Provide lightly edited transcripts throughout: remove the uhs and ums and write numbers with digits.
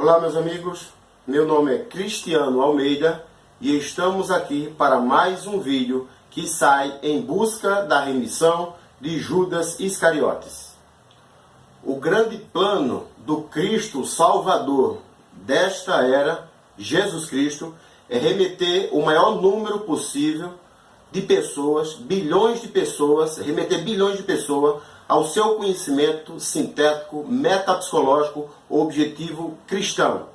Olá, meus amigos, meu nome é Cristiano Almeida e estamos aqui para mais um vídeo que sai em busca da remissão de Judas Iscariotes. O grande plano do Cristo Salvador desta era, Jesus Cristo, é remeter o maior número possível de pessoas, bilhões de pessoas, remeter bilhões de pessoas ao seu conhecimento sintético, metapsicológico, objetivo cristão,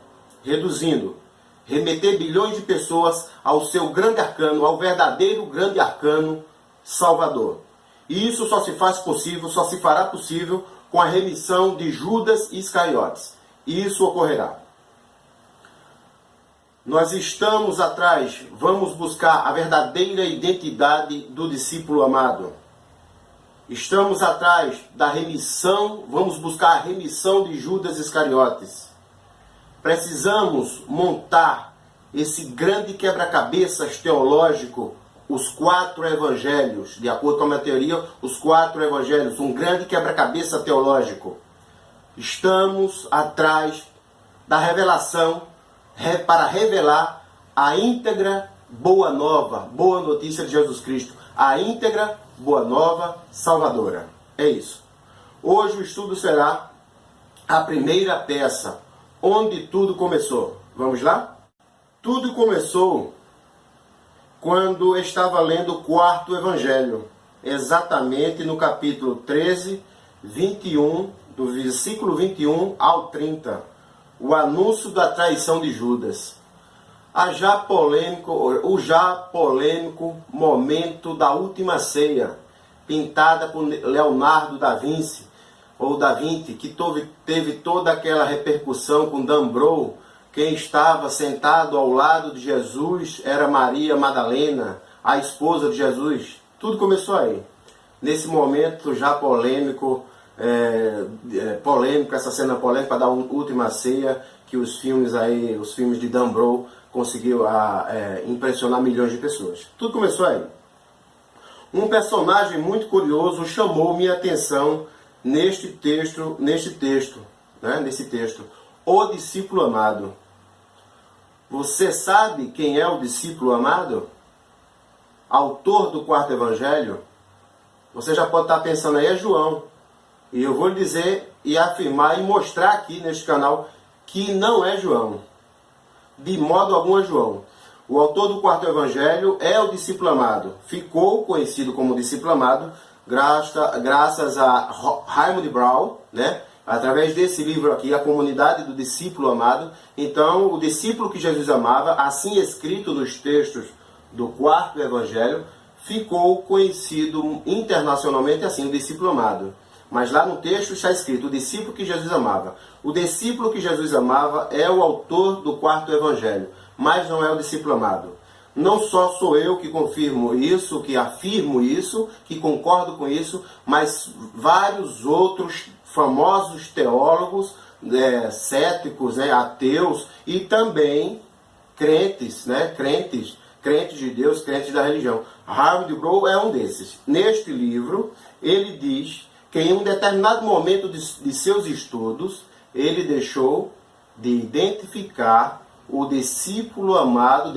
reduzindo, remeter bilhões de pessoas ao seu grande arcano, ao verdadeiro grande arcano Salvador. E isso só se faz possível, só se fará possível com a remissão de Judas Iscariotes. E isso ocorrerá. Nós estamos atrás, vamos buscar a verdadeira identidade do discípulo amado. Estamos atrás da remissão, vamos buscar a remissão de Judas Iscariotes. Precisamos montar esse grande quebra-cabeças teológico, os 4 evangelhos, de acordo com a minha teoria, os 4 evangelhos, um grande quebra-cabeça teológico. Estamos atrás da revelação para revelar a íntegra boa nova, boa notícia de Jesus Cristo, a íntegra boa nova salvadora. É isso. Hoje o estudo será a primeira peça, onde tudo começou. Vamos lá? Tudo começou quando estava lendo o 4º evangelho, exatamente no capítulo 13, 21, do versículo 21 ao 30, o anúncio da traição de Judas. O já polêmico momento da última ceia, pintada por Leonardo da Vinci, que teve toda aquela repercussão com Dan Brown. Quem estava sentado ao lado de Jesus era Maria Madalena, a esposa de Jesus. Tudo começou aí. Nesse momento já polêmico, essa cena polêmica da última ceia, que os filmes de Dan Brown conseguiu impressionar milhões de pessoas. Tudo começou aí. Um personagem muito curioso chamou minha atenção nesse texto, o discípulo amado. Você sabe quem é o discípulo amado? Autor do 4º evangelho? Você já pode estar pensando aí, é João. E eu vou lhe dizer e afirmar e mostrar aqui neste canal que não é João. De modo algum é João. O autor do 4º evangelho é o discípulo amado. Ficou conhecido como discípulo amado graças a Raymond Brown, né? Através desse livro aqui, A Comunidade do Discípulo Amado. Então, o discípulo que Jesus amava, assim escrito nos textos do 4º evangelho, ficou conhecido internacionalmente assim, o discípulo amado. Mas lá no texto está escrito, o discípulo que Jesus amava. O discípulo que Jesus amava é o autor do 4º evangelho, mas não é o discípulo amado. Não só sou eu que confirmo isso, que afirmo isso, que concordo com isso, mas vários outros famosos teólogos, céticos, ateus e também crentes, crentes de Deus, crentes da religião. Harold Brown é um desses. Neste livro, ele diz que em um determinado momento de seus estudos, ele deixou de identificar o discípulo amado,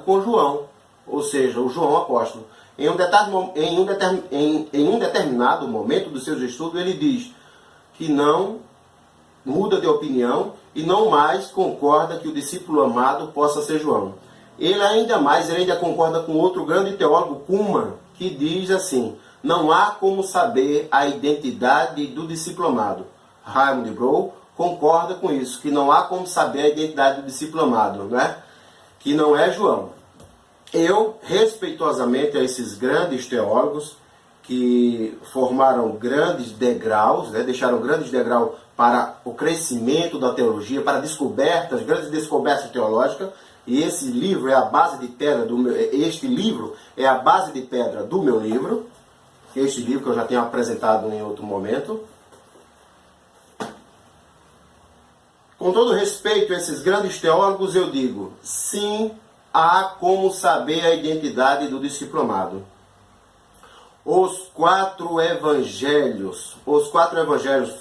com João, ou seja, o João apóstolo. Em um determinado momento dos seus estudos, ele diz que não muda de opinião e não mais concorda que o discípulo amado possa ser João. Ele ainda concorda com outro grande teólogo, Kuhlman, que diz assim: não há como saber a identidade do discípulo amado. Raymond Brown concorda com isso, que não há como saber a identidade do discípulo amado, que não é João. Eu, respeitosamente a esses grandes teólogos que formaram grandes degraus, deixaram grandes degraus para o crescimento da teologia, para grandes descobertas teológicas, e esse livro é a base de pedra este livro é a base de pedra do meu livro, este livro que eu já tenho apresentado em outro momento. Com todo respeito a esses grandes teólogos, eu digo, sim, há como saber a identidade do discípulo amado. Os 4 evangelhos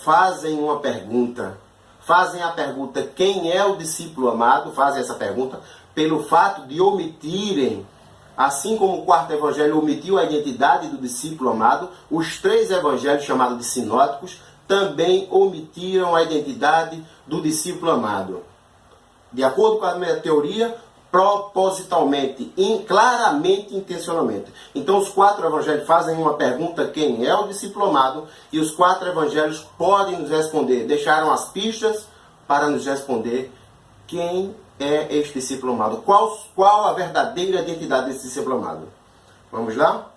fazem uma pergunta, fazem a pergunta quem é o discípulo amado, fazem essa pergunta pelo fato de omitirem, assim como o quarto evangelho omitiu a identidade do discípulo amado, os três evangelhos chamados de sinóticos também omitiram a identidade do discípulo amado. De acordo com a minha teoria, propositalmente, claramente, intencionalmente. Então os quatro evangelhos fazem uma pergunta quem é o discípulo amado e os quatro evangelhos podem nos responder, deixaram as pistas para nos responder quem é este discípulo amado. Qual a verdadeira identidade desse discípulo amado? Vamos lá?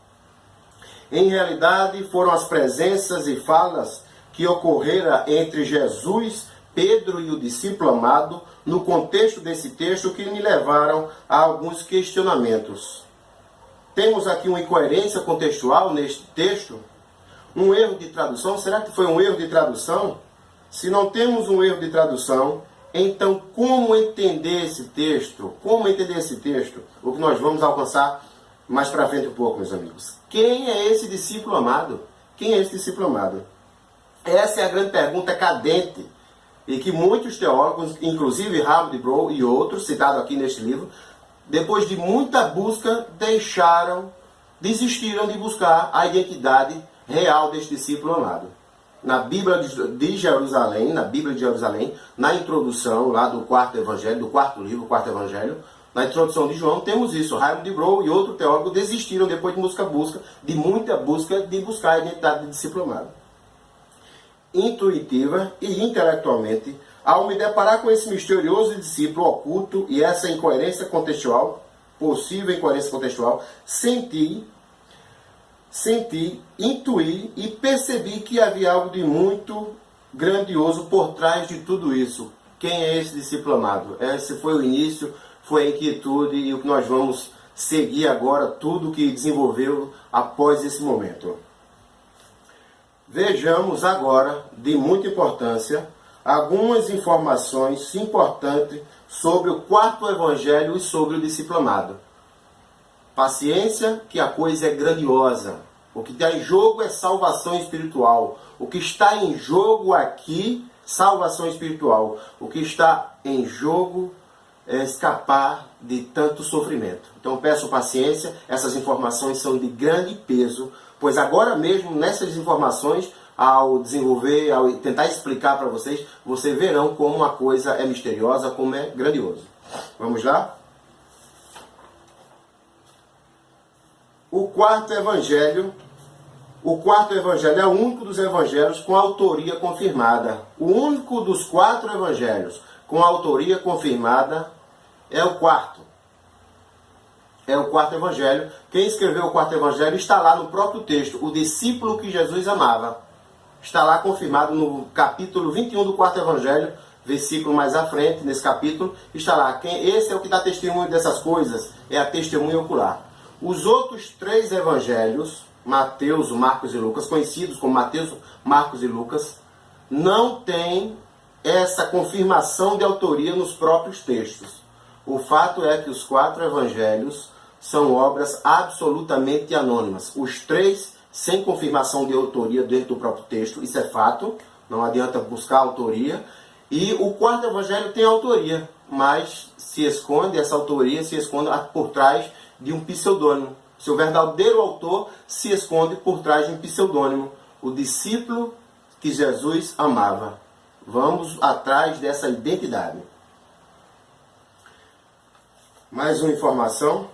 Em realidade, foram as presenças e falas que ocorreram entre Jesus, Pedro e o discípulo amado, no contexto desse texto, que me levaram a alguns questionamentos. Temos aqui uma incoerência contextual neste texto? Um erro de tradução? Será que foi um erro de tradução? Se não temos um erro de tradução, então como entender esse texto? Como entender esse texto? O que nós vamos alcançar mais para frente um pouco, meus amigos. Quem é esse discípulo amado? Quem é esse discípulo amado? Essa é a grande pergunta cadente e que muitos teólogos, inclusive Harold Blow e outros, citados aqui neste livro, depois de muita busca, desistiram de buscar a identidade real deste discípulo amado. Na Bíblia de Jerusalém, na introdução lá do quarto evangelho, do quarto livro, o quarto evangelho, na introdução de João, temos isso. Harold Blow e outro teólogo desistiram depois de muita busca, de buscar a identidade do discípulo amado. Intuitiva e intelectualmente, ao me deparar com esse misterioso discípulo oculto e essa incoerência contextual, possível incoerência contextual, senti, intuí e percebi que havia algo de muito grandioso por trás de tudo isso. Quem é esse discípulo amado? Esse foi o início, foi a inquietude e o que nós vamos seguir agora, tudo que desenvolveu após esse momento. Vejamos agora, de muita importância, algumas informações importantes sobre o quarto evangelho e sobre o discípulo amado. Paciência, que a coisa é grandiosa. O que está em jogo é salvação espiritual. O que está em jogo aqui, salvação espiritual. O que está em jogo é escapar de tanto sofrimento. Então peço paciência, essas informações são de grande peso, pois agora mesmo, nessas informações, ao desenvolver, ao tentar explicar para vocês, vocês verão como a coisa é misteriosa, como é grandioso. Vamos lá? O quarto evangelho é o único dos evangelhos com autoria confirmada. O único dos quatro evangelhos com autoria confirmada é o quarto. É o quarto evangelho. Quem escreveu o quarto evangelho está lá no próprio texto, o discípulo que Jesus amava. Está lá confirmado no capítulo 21 do quarto evangelho, versículo mais à frente, nesse capítulo, está lá. Esse é o que dá testemunho dessas coisas, é a testemunha ocular. Os outros três evangelhos, Mateus, Marcos e Lucas, conhecidos como Mateus, Marcos e Lucas, não têm essa confirmação de autoria nos próprios textos. O fato é que os quatro evangelhos são obras absolutamente anônimas. Os três sem confirmação de autoria dentro do próprio texto, isso é fato, não adianta buscar autoria. E o quarto evangelho tem autoria, mas essa autoria se esconde por trás de um pseudônimo. Seu verdadeiro autor se esconde por trás de um pseudônimo, o discípulo que Jesus amava. Vamos atrás dessa identidade. Mais uma informação.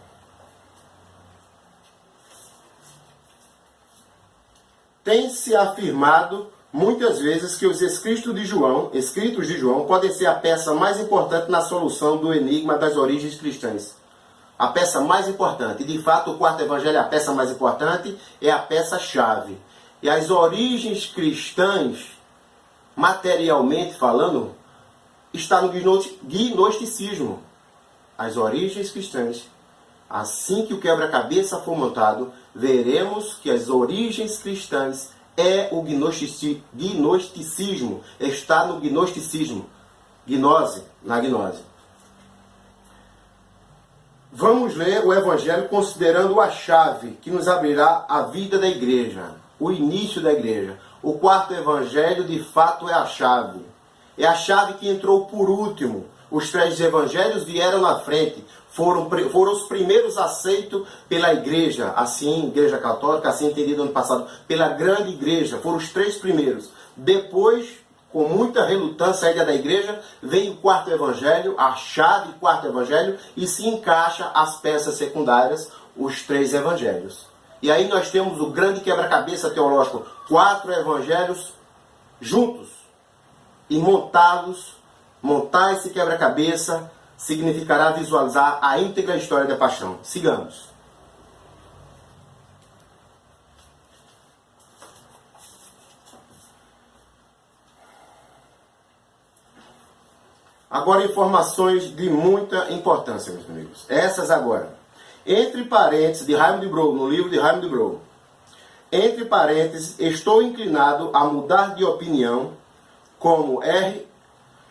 Tem-se afirmado muitas vezes que os escritos de João podem ser a peça mais importante na solução do enigma das origens cristãs. A peça mais importante. E de fato o quarto evangelho é a peça mais importante, é a peça-chave. E as origens cristãs, materialmente falando, está no gnosticismo. As origens cristãs. Assim que o quebra-cabeça for montado, veremos que as origens cristãs é o gnosticismo. Está no gnosticismo. Na gnose. Vamos ler o Evangelho considerando a chave que nos abrirá a vida da igreja, o início da igreja. O quarto Evangelho, de fato, é a chave. é a chave que entrou por último. Os 3 evangelhos vieram na frente, foram os primeiros aceitos pela igreja, assim, igreja católica, assim entendido ano passado, pela grande igreja, foram os 3 primeiros. Depois, com muita relutância ainda da igreja, vem o 4º evangelho, a chave do 4º evangelho, e se encaixa as peças secundárias, os 3 evangelhos. E aí nós temos o grande quebra-cabeça teológico, 4 evangelhos juntos, e montar esse quebra-cabeça, significará visualizar a íntegra história da paixão. Sigamos. Agora, informações de muita importância, meus amigos. Essas agora. Entre parênteses, de Raymond de Brough, no livro de Raymond de Brough. Entre parênteses, estou inclinado a mudar de opinião, como R.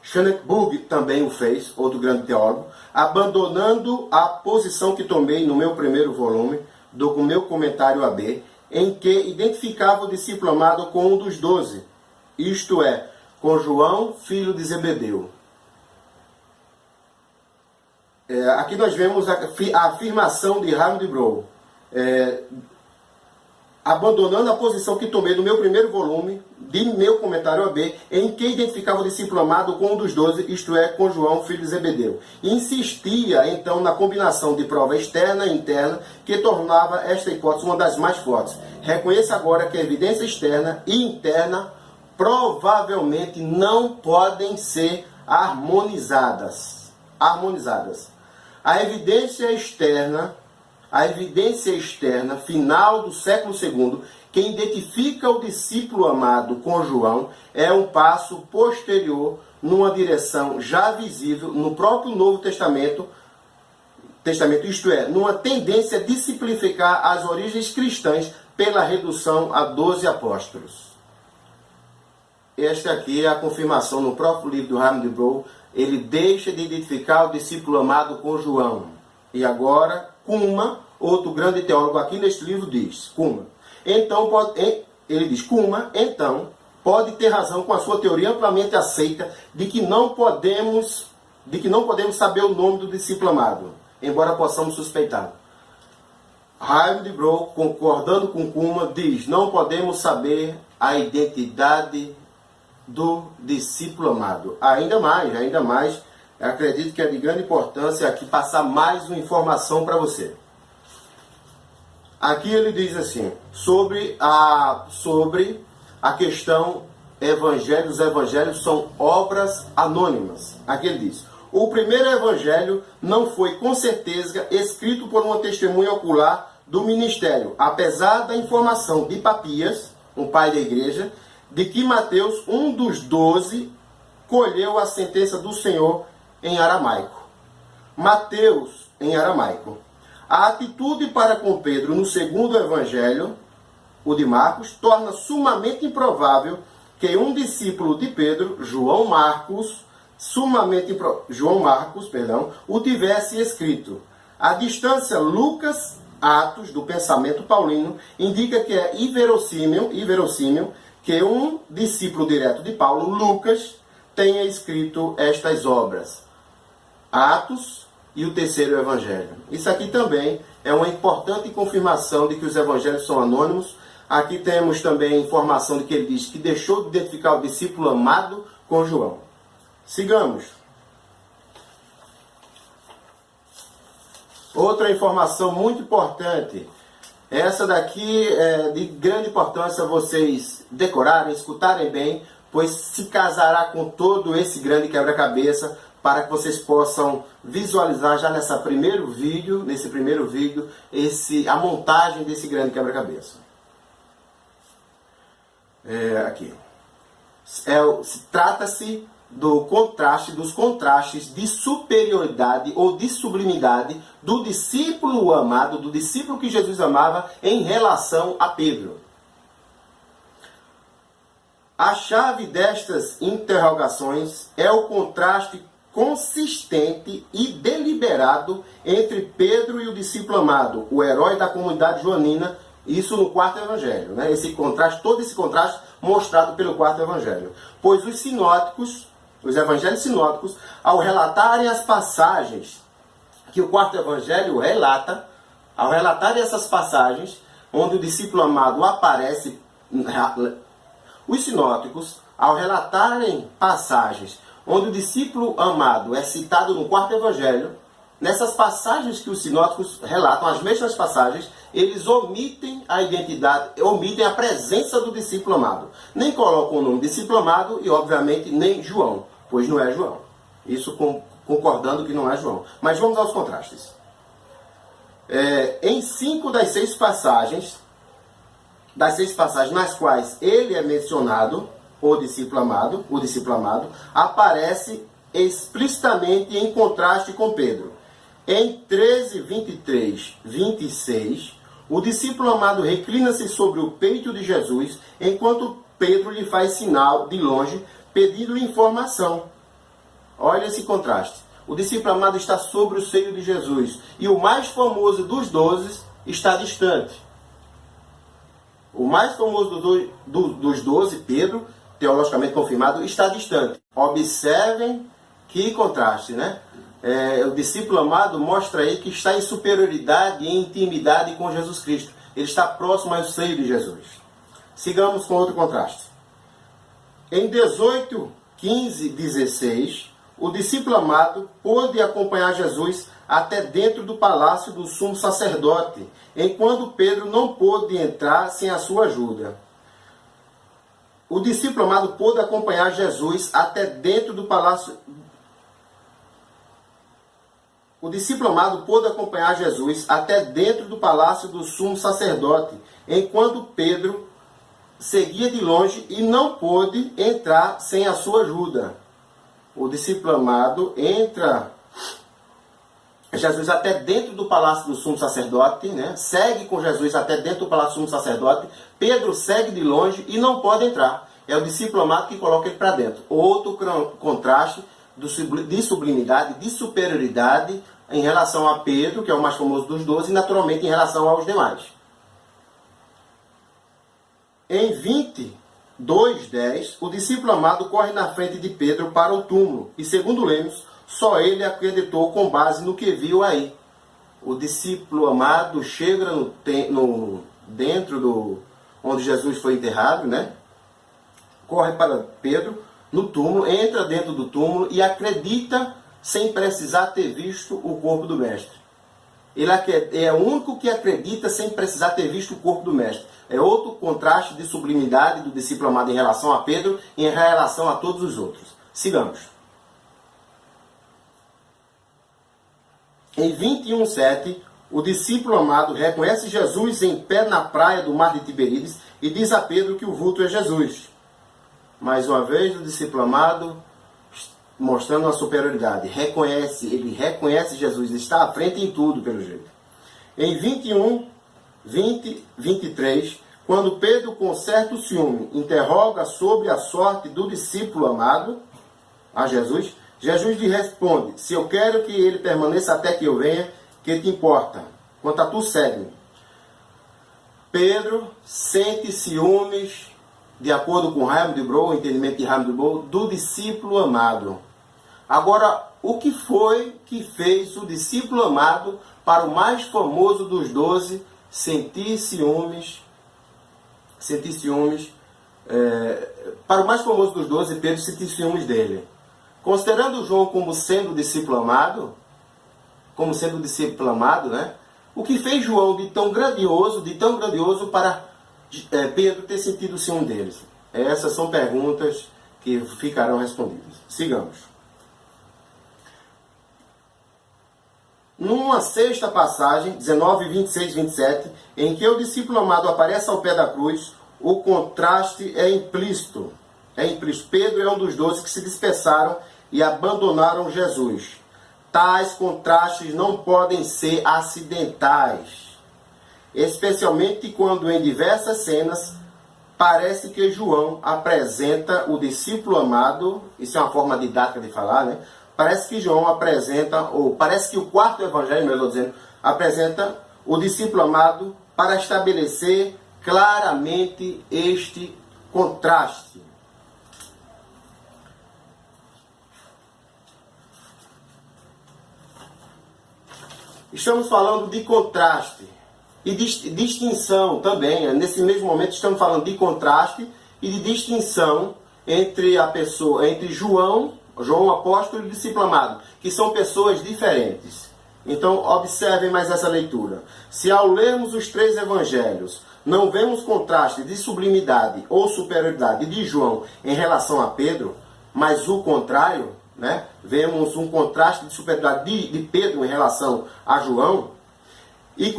Schönenberg também o fez, outro grande teólogo, abandonando a posição que tomei no meu primeiro volume, do meu comentário AB, em que identificava o discípulo amado com um dos 12, isto é, com João, filho de Zebedeu. Aqui nós vemos a afirmação de Raymond de Brough, abandonando a posição que tomei no meu primeiro volume, de meu comentário AB, em que identificava o discípulo amado com um dos 12, isto é, com João, filho de Zebedeu. Insistia, então, na combinação de prova externa e interna, que tornava esta hipótese uma das mais fortes. Reconheça agora que a evidência externa e interna provavelmente não podem ser harmonizadas. A evidência externa, final do século II, que identifica o discípulo amado com João, é um passo posterior numa direção já visível no próprio Novo Testamento, isto é, numa tendência de simplificar as origens cristãs pela redução a 12 apóstolos. Esta aqui é a confirmação no próprio livro do Raymond de Brough. Ele deixa de identificar o discípulo amado com João. E agora, Kuma, outro grande teólogo aqui neste livro, diz, então pode ter razão com a sua teoria amplamente aceita de que não podemos saber o nome do discípulo amado, embora possamos suspeitar. Raymond de Brough, concordando com Kuma, diz, não podemos saber a identidade do discípulo amado. Ainda mais, acredito que é de grande importância aqui passar mais uma informação para você. Aqui ele diz assim, sobre a questão os evangelhos são obras anônimas. Aqui ele diz, o primeiro evangelho não foi com certeza escrito por uma testemunha ocular do ministério, apesar da informação de Papias, um pai da igreja, de que Mateus, um dos 12, colheu a sentença do Senhor em aramaico. Mateus, em aramaico. A atitude para com Pedro no segundo evangelho, o de Marcos, torna sumamente improvável que um discípulo de Pedro, João Marcos, o tivesse escrito. A distância Lucas, Atos, do pensamento paulino, indica que é inverossímil que um discípulo direto de Paulo, Lucas, tenha escrito estas obras. Atos e o terceiro evangelho. Isso aqui também é uma importante confirmação de que os evangelhos são anônimos. Aqui temos também a informação de que ele diz que deixou de identificar o discípulo amado com João. Sigamos. Outra informação muito importante. Essa daqui é de grande importância vocês decorarem, escutarem bem, pois se casará com todo esse grande quebra-cabeça para que vocês possam visualizar já nesse primeiro vídeo, a montagem desse grande quebra-cabeça. Aqui. Trata-se dos contrastes de superioridade ou de sublimidade do discípulo amado, do discípulo que Jesus amava em relação a Pedro. A chave destas interrogações é o contraste consistente e deliberado entre Pedro e o discípulo amado, o herói da comunidade joanina, isso no quarto evangelho, né? Todo esse contraste mostrado pelo quarto evangelho. Pois os sinóticos os evangelhos sinóticos, ao relatarem as passagens que o quarto evangelho relata, ao relatarem essas passagens, onde o discípulo amado aparece, os sinóticos, ao relatarem passagens onde o discípulo amado é citado no quarto evangelho, nessas passagens que os sinóticos relatam, as mesmas passagens, eles omitem a identidade, omitem a presença do discípulo amado. Nem colocam o nome discípulo amado e, obviamente, nem João, pois não é João. Isso concordando que não é João. Mas vamos aos contrastes. Em 5 das 6 passagens, nas quais ele é mencionado, o discípulo amado, aparece explicitamente em contraste com Pedro. Em 13, 23, 26, o discípulo amado reclina-se sobre o peito de Jesus, enquanto Pedro lhe faz sinal de longe, pedindo informação. Olha esse contraste. O discípulo amado está sobre o seio de Jesus, e o mais famoso dos 12 está distante. O mais famoso dos 12, Pedro, teologicamente confirmado, está distante. Observem que contraste, né? O discípulo amado mostra aí que está em superioridade e em intimidade com Jesus Cristo. Ele está próximo ao seio de Jesus. Sigamos com outro contraste. Em 18, 15, 16, o discípulo amado pôde acompanhar Jesus até dentro do palácio do sumo sacerdote, enquanto Pedro não pôde entrar sem a sua ajuda. O discípulo amado pôde acompanhar Jesus até dentro do palácio. O discípulo amado pôde acompanhar Jesus até dentro do palácio do sumo sacerdote, enquanto Pedro seguia de longe e não pôde entrar sem a sua ajuda. O discípulo amado entra Jesus até dentro do palácio do sumo sacerdote, né? Segue com Jesus até dentro do palácio do sumo sacerdote. Pedro segue de longe e não pode entrar. É o discípulo amado que coloca ele para dentro. Outro contraste de sublimidade, de superioridade em relação a Pedro, que é o mais famoso dos 12, e naturalmente em relação aos demais. Em 22:10, o discípulo amado corre na frente de Pedro para o túmulo, e segundo lemos, só ele acreditou com base no que viu aí. O discípulo amado chega dentro do onde Jesus foi enterrado, né? Corre para Pedro no túmulo, entra dentro do túmulo e acredita sem precisar ter visto o corpo do mestre. Ele é o único que acredita sem precisar ter visto o corpo do mestre. É outro contraste de sublimidade do discípulo amado em relação a Pedro e em relação a todos os outros. Sigamos. Em 21:7, o discípulo amado reconhece Jesus em pé na praia do mar de Tiberíades e diz a Pedro que o vulto é Jesus. Mais uma vez, o discípulo amado mostrando a superioridade. Ele reconhece Jesus, está à frente em tudo, pelo jeito. Em 21, 20, 23, quando Pedro, com certo ciúme, interroga sobre a sorte do discípulo amado a Jesus, Jesus lhe responde: se eu quero que ele permaneça até que eu venha, que te importa? Quanto a tu, segue-me. Pedro sente ciúmes, de acordo com Reinhard de Broe, o entendimento de Reinhard de Broe, do discípulo amado. Agora, o que foi que fez o discípulo amado, para o mais famoso dos 12, sentir ciúmes, para o mais famoso dos 12, Pedro sentir ciúmes dele? Considerando João como sendo discípulo amado, né? O que fez João de tão grandioso para Pedro ter sentido ciúme deles? Essas são perguntas que ficarão respondidas. Sigamos. Numa sexta passagem, 19, 26, 27, em que o discípulo amado aparece ao pé da cruz, o contraste é implícito. Pedro é um dos 12 que se dispersaram e abandonaram Jesus. Tais contrastes não podem ser acidentais, especialmente quando em diversas cenas parece que João apresenta o discípulo amado, isso é uma forma didática de falar, né? Parece que João apresenta, ou parece que o quarto evangelho, melhor dizendo, apresenta o discípulo amado para estabelecer claramente este contraste. Estamos falando de contraste e distinção também. Nesse mesmo momento estamos falando de contraste e de distinção entre a pessoa, entre João apóstolo e o discípulo amado, que são pessoas diferentes. Então observem mais essa leitura. Se ao lermos os 3 evangelhos não vemos contraste de sublimidade ou superioridade de João em relação a Pedro, mas o contrário, né? Vemos um contraste de superioridade de Pedro em relação a João, e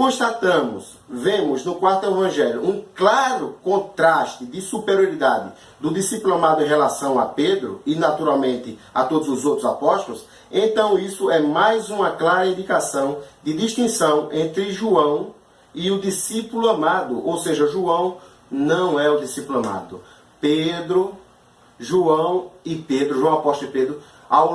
vemos no 4º evangelho um claro contraste de superioridade do discípulo amado em relação a Pedro e naturalmente a todos os outros apóstolos, então isso é mais uma clara indicação de distinção entre João e o discípulo amado, ou seja, João não é o discípulo amado. João apóstolo e Pedro, ao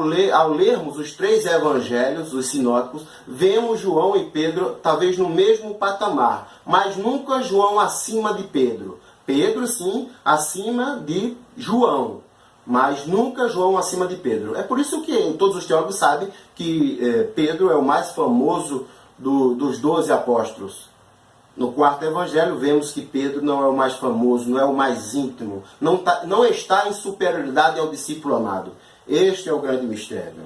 lermos os 3 evangelhos, os sinóticos, vemos João e Pedro talvez no mesmo patamar, mas nunca João acima de Pedro. Pedro, sim, acima de João, mas nunca João acima de Pedro. É por isso que todos os teólogos sabem que Pedro é o mais famoso dos 12 apóstolos. No 4º evangelho vemos que Pedro não é o mais famoso, não é o mais íntimo, não está em superioridade ao discípulo amado. Este é o grande mistério.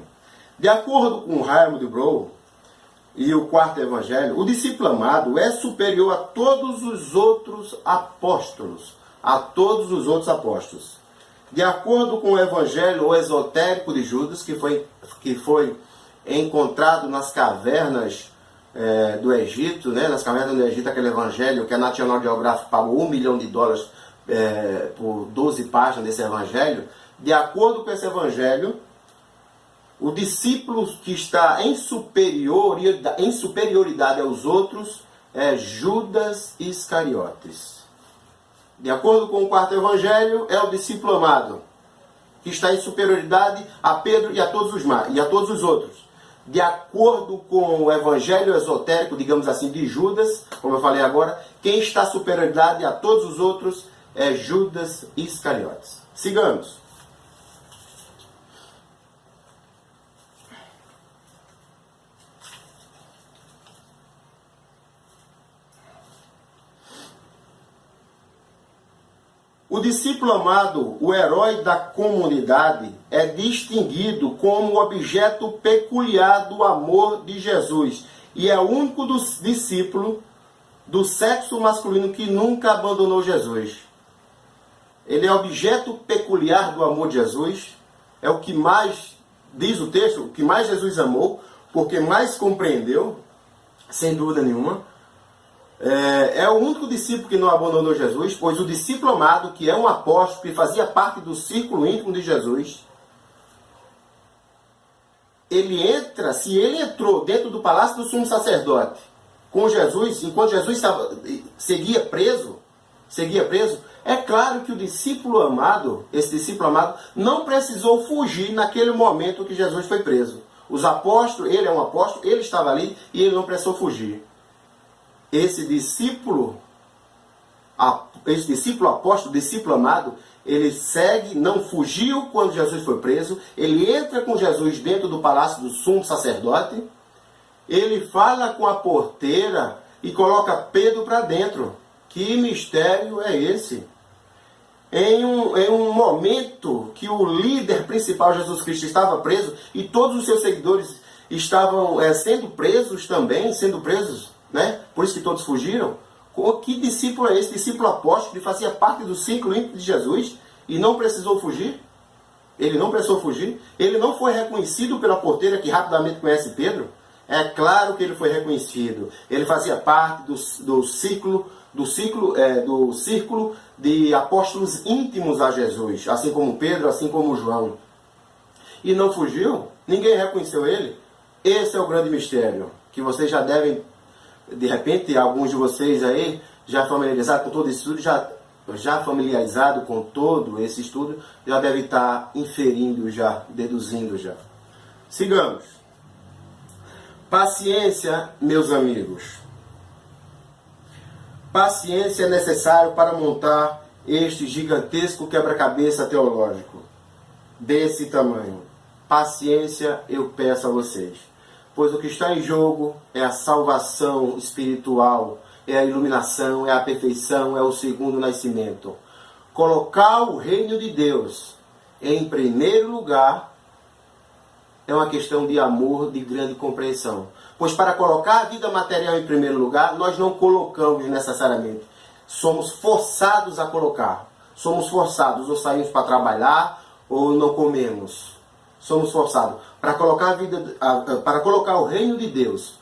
De acordo com Raymond Brown e o 4º evangelho, o discípulo amado é superior a todos os outros apóstolos. A todos os outros apóstolos. De acordo com o evangelho esotérico de Judas, que foi encontrado nas cavernas do Egito, né? Nas cavernas do Egito, aquele evangelho que a National Geographic pagou $1 milhão por 12 páginas desse evangelho. De acordo com esse evangelho, o discípulo que está em superioridade aos outros é Judas Iscariotes. De acordo com o 4º evangelho, é o discípulo amado, que está em superioridade a Pedro e a todos os outros. De acordo com o evangelho esotérico, digamos assim, de Judas, como eu falei agora, quem está em superioridade a todos os outros é Judas Iscariotes. Sigamos. O discípulo amado, o herói da comunidade, é distinguido como objeto peculiar do amor de Jesus e é o único discípulo do sexo masculino que nunca abandonou Jesus. Ele é objeto peculiar do amor de Jesus, é o que mais, diz o texto, o que mais Jesus amou, porque mais compreendeu, sem dúvida nenhuma. É o único discípulo que não abandonou Jesus, pois o discípulo amado, que é um apóstolo, que fazia parte do círculo íntimo de Jesus, se ele entrou dentro do palácio do sumo sacerdote com Jesus, enquanto Jesus seguia preso, é claro que o discípulo amado, esse discípulo amado, não precisou fugir naquele momento que Jesus foi preso. Os apóstolos, ele é um apóstolo, ele estava ali e ele não precisou fugir. Esse discípulo apóstolo, discípulo amado, ele segue, não fugiu quando Jesus foi preso, ele entra com Jesus dentro do palácio do sumo sacerdote, ele fala com a porteira e coloca Pedro para dentro. Que mistério é esse? Em um momento que o líder principal, Jesus Cristo, estava preso e todos os seus seguidores estavam sendo presos também, né? Por isso que todos fugiram. Que discípulo é esse? Discípulo apóstolo que fazia parte do ciclo íntimo de Jesus e não precisou fugir? Ele não precisou fugir? Ele não foi reconhecido pela porteira que rapidamente conhece Pedro? É claro que ele foi reconhecido. Ele fazia parte do círculo de apóstolos íntimos a Jesus, assim como Pedro, assim como João. E não fugiu? Ninguém reconheceu ele? Esse é o grande mistério, que vocês já devem, de repente, alguns de vocês aí, já familiarizados com todo esse estudo, já familiarizado com todo esse estudo, já deve estar inferindo, deduzindo já. Sigamos. Paciência, meus amigos. Paciência é necessário para montar este gigantesco quebra-cabeça teológico desse tamanho. Paciência eu peço a vocês. pois o que está em jogo é a salvação espiritual, é a iluminação, é a perfeição, é o segundo nascimento. Colocar o reino de Deus em primeiro lugar é uma questão de amor, de grande compreensão. Pois para colocar a vida material em primeiro lugar, nós não colocamos necessariamente. Somos forçados a colocar. Somos forçados, ou saímos para trabalhar, ou não comemos. Somos forçados. Para colocar para colocar o reino de Deus,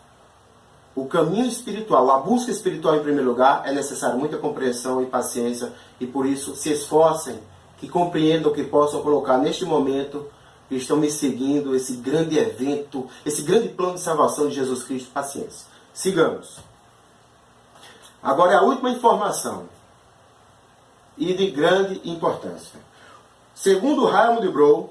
o caminho espiritual, a busca espiritual em primeiro lugar, é necessário muita compreensão e paciência. E por isso, se esforcem, que compreendam, que possam colocar neste momento que estão me seguindo, esse grande evento, esse grande plano de salvação de Jesus Cristo. Paciência. Sigamos. Agora é a última informação, e de grande importância. Segundo Raymond Brown,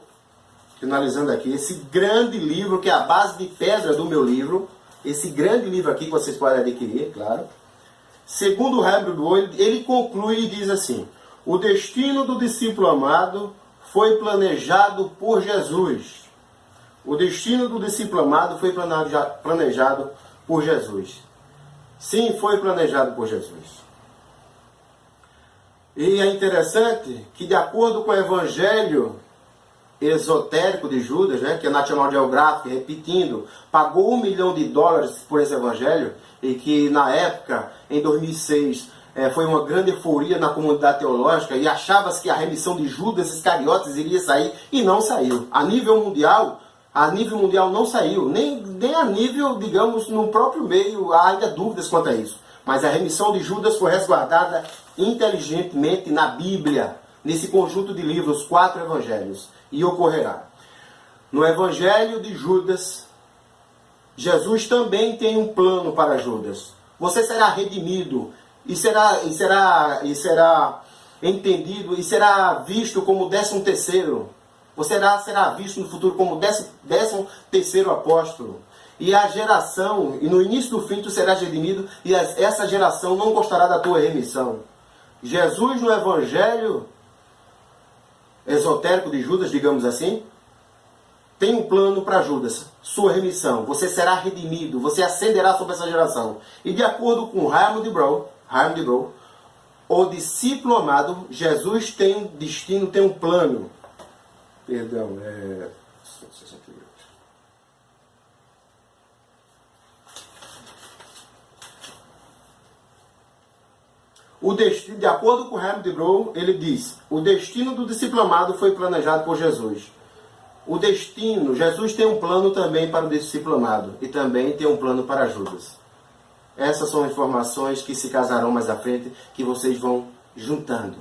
finalizando aqui, esse grande livro, que é a base de pedra do meu livro, esse grande livro aqui que vocês podem adquirir, claro. Segundo Raymond Brown, ele conclui e diz assim: o destino do discípulo amado foi planejado por Jesus. O destino do discípulo amado foi planejado por Jesus. Sim, foi planejado por Jesus. E é interessante que, de acordo com o evangelho esotérico de Judas, né, que a National Geographic, repetindo, pagou $1 milhão por esse evangelho, e que na época, em 2006, foi uma grande euforia na comunidade teológica, e achava-se que a remissão de Judas Iscariotes iria sair, e não saiu. A nível mundial não saiu, nem a nível, digamos, no próprio meio, há ainda dúvidas quanto a isso. Mas a remissão de Judas foi resguardada inteligentemente na Bíblia, nesse conjunto de livros, 4 evangelhos, e ocorrerá. No evangelho de Judas, Jesus também tem um plano para Judas. Você será redimido, e será entendido, e será visto como 13º. Você será visto no futuro como 13º apóstolo. E a geração, e no início do fim tu serás redimido, e essa geração não gostará da tua remissão. Jesus, no evangelho esotérico de Judas, digamos assim, tem um plano para Judas, sua remissão. Você será redimido, você ascenderá sobre essa geração. E de acordo com Raymond Brown, o discípulo amado, Jesus tem um destino, tem um plano. Perdão, o destino, de acordo com Raymond Brown, ele diz: o destino do discípulo amado foi planejado por Jesus. O destino, Jesus tem um plano também para o discípulo amado, e também tem um plano para Judas. Essas são informações que se casarão mais à frente, que vocês vão juntando,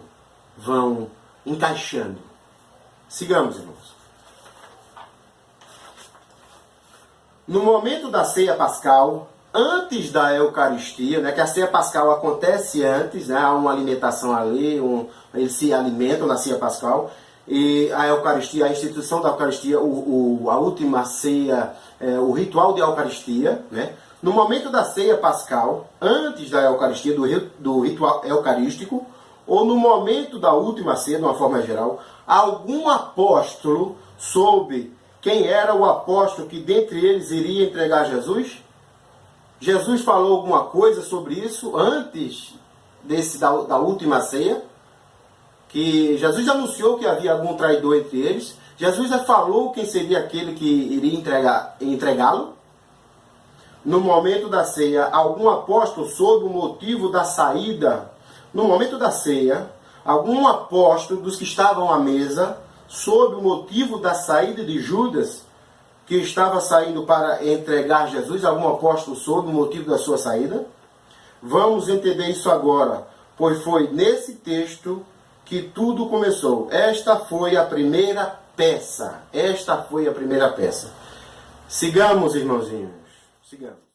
vão encaixando. Sigamos, irmãos. No momento da ceia pascal, antes da Eucaristia, né, que a ceia pascal acontece antes, né, há uma alimentação ali, eles se alimentam na ceia pascal, e a Eucaristia, a instituição da Eucaristia, a última ceia, o ritual de Eucaristia, né? No momento da ceia pascal, antes da Eucaristia, do ritual eucarístico, ou no momento da última ceia, de uma forma geral, algum apóstolo soube quem era o apóstolo que dentre eles iria entregar Jesus? Jesus falou alguma coisa sobre isso antes da última ceia? Que Jesus anunciou que havia algum traidor entre eles. Jesus já falou quem seria aquele que iria entregá-lo. No momento da ceia, algum apóstolo soube o motivo da saída. No momento da ceia, algum apóstolo dos que estavam à mesa soube o motivo da saída de Judas, que estava saindo para entregar Jesus. Algum apóstolo soube o motivo da sua saída? Vamos entender isso agora, pois foi nesse texto que tudo começou. Esta foi a primeira peça. Sigamos, irmãozinhos. Sigamos.